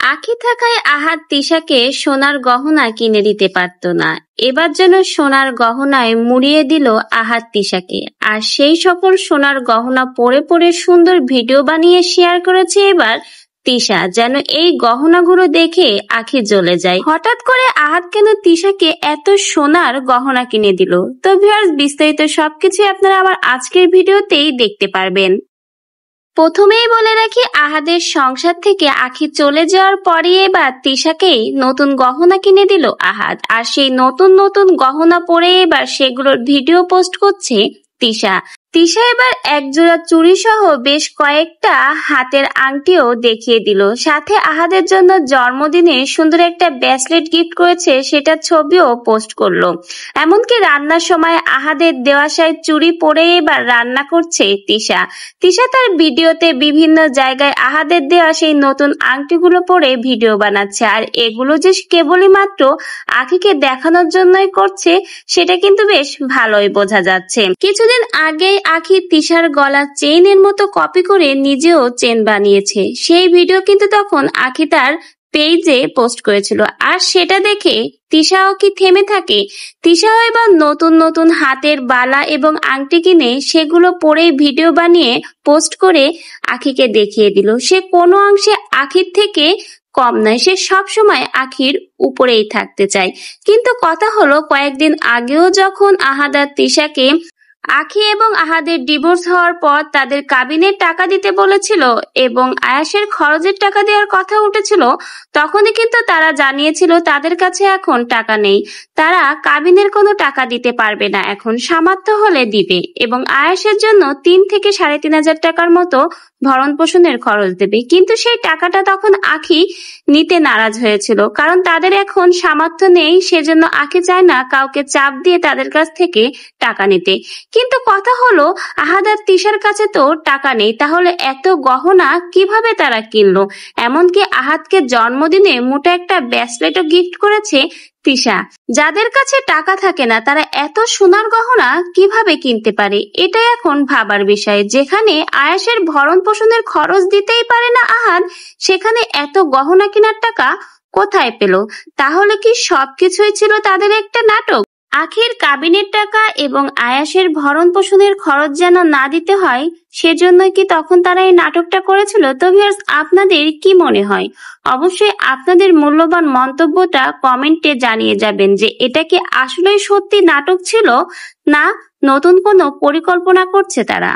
আঁখি থাকায় আহাদ তিশাকে সোনার গহনা কিনে দিতে পারত না। এবার যেন সোনার গহনায় মুড়িয়ে দিল আহাদ তিশাকে। আর সেই সকল সোনার গহনা পরে পরে সুন্দর ভিডিও বানিয়ে শেয়ার করেছে এবার তিশা। যেন এই গহনাগুলো দেখে আঁখি জ্বলে যায়। হঠাৎ করে আহাদ কেন তিশাকে এত সোনার গহনা কিনে দিল? তো ভিউয়ার্স, বিস্তারিত সবকিছু আপনারা আমার আজকের ভিডিওতেই দেখতে পারবেন। প্রথমেই বলে রাখি, আহাদের সংসার থেকে আঁখি চলে যাওয়ার পরে এবার তিশাকেই নতুন গহনা কিনে দিল আহাদ। আর সেই নতুন নতুন গহনা পরে এবার সেগুলোর ভিডিও পোস্ট করছে তিশা। তিশা এবার একজোড়া চুড়ি সহ বেশ কয়েকটা হাতের আংটিও দেখিয়ে দিল। সাথে আহাদের জন্য জন্মদিনে সুন্দর একটা ব্রেসলেট গিফট করেছে, সেটার ছবিও পোস্ট করলো। এমনকি রান্নার সময় আহাদের দেওয়াশায় চুড়ি পরে এবার রান্না করছে তিশা। তিশা তার ভিডিওতে বিভিন্ন জায়গায় আহাদের দেওয়া সেই নতুন আংটিগুলো পরে ভিডিও বানাচ্ছে। আর এগুলো যে কেবলই মাত্র আঁখিকে দেখানোর জন্যই করছে সেটা কিন্তু বেশ ভালোই বোঝা যাচ্ছে। কিছুদিন আগে আঁখি তিশার গলার চেইনের মতো কপি করে নিজেও চেন বানিয়েছে। সেই ভিডিও কিন্তু তখন আঁখি তার পেজে পোস্ট করেছিল। আর সেটা দেখে তিশাও কি থেমে থাকে? তিশাও এবার নতুন নতুন হাতের বালা এবং আংটি কিনে সেগুলো পরে ভিডিও বানিয়ে পোস্ট করে আঁখিকে দেখিয়ে দিল। সে কোনো অংশে আঁখির থেকে কম নয়, সে সবসময় আঁখির উপরেই থাকতে চায়। কিন্তু কথা হলো, কয়েকদিন আগেও যখন আহাদ আর তিশাকে আঁখি এবং আহাদের ডিভোর্স হওয়ার পর তাদের কাবিনের টাকা দিতে বলেছিল এবং আয়াসের খরচের টাকা দেওয়ার কথা উঠেছিল, তখনই কিন্তু তারা জানিয়েছিল তাদের কাছে এখন টাকা নেই। তারা কাবিনের কোনো টাকা দিতে পারবে না, এখন সামর্থ্য হলে দিবে এবং আয়াসের জন্য 3 থেকে 3,500 টাকার মতো ভরণ পোষণের খরচ দেবে। কিন্তু সেই টাকাটা তখন আঁখি নিতে নারাজ হয়েছিল, কারণ তাদের এখন সামর্থ্য নেই। সেজন্য আঁখি চায় না কাউকে চাপ দিয়ে তাদের কাছ থেকে টাকা নিতে। কিন্তু কথা হলো, আহাদ আর তিশার কাছে তো টাকা নেই, তাহলে এত গহনা কিভাবে তারা কিনলো? এমনকি আহাদকে জন্মদিনে মোটা একটা ব্রেসলেটও গিফট করেছে তিশা। যাদের কাছে টাকা থাকে না তারা এত সোনার গহনা কিভাবে কিনতে পারে? এটা এখন ভাবার বিষয়। যেখানে আয়াসের ভরণ পোষণের খরচ দিতেই পারে না আহাদ, সেখানে এত গহনা কেনার টাকা কোথায় পেল? তাহলে কি সবকিছুই ছিল তাদের একটা নাটক? আঁখির কাবিনের টাকা এবং আয়াসের ভরণ পোষণের খরচ যেন না দিতে হয়, সেজন্যই কি তখন তারা এই নাটকটা করেছিল? তো ভিউয়ার্স, আপনাদের কি মনে হয়? অবশ্যই আপনাদের মূল্যবান মন্তব্যটা কমেন্টে জানিয়ে যাবেন যে এটা কি আসলেই সত্যি নাটক ছিল, না নতুন কোনো পরিকল্পনা করছে তারা।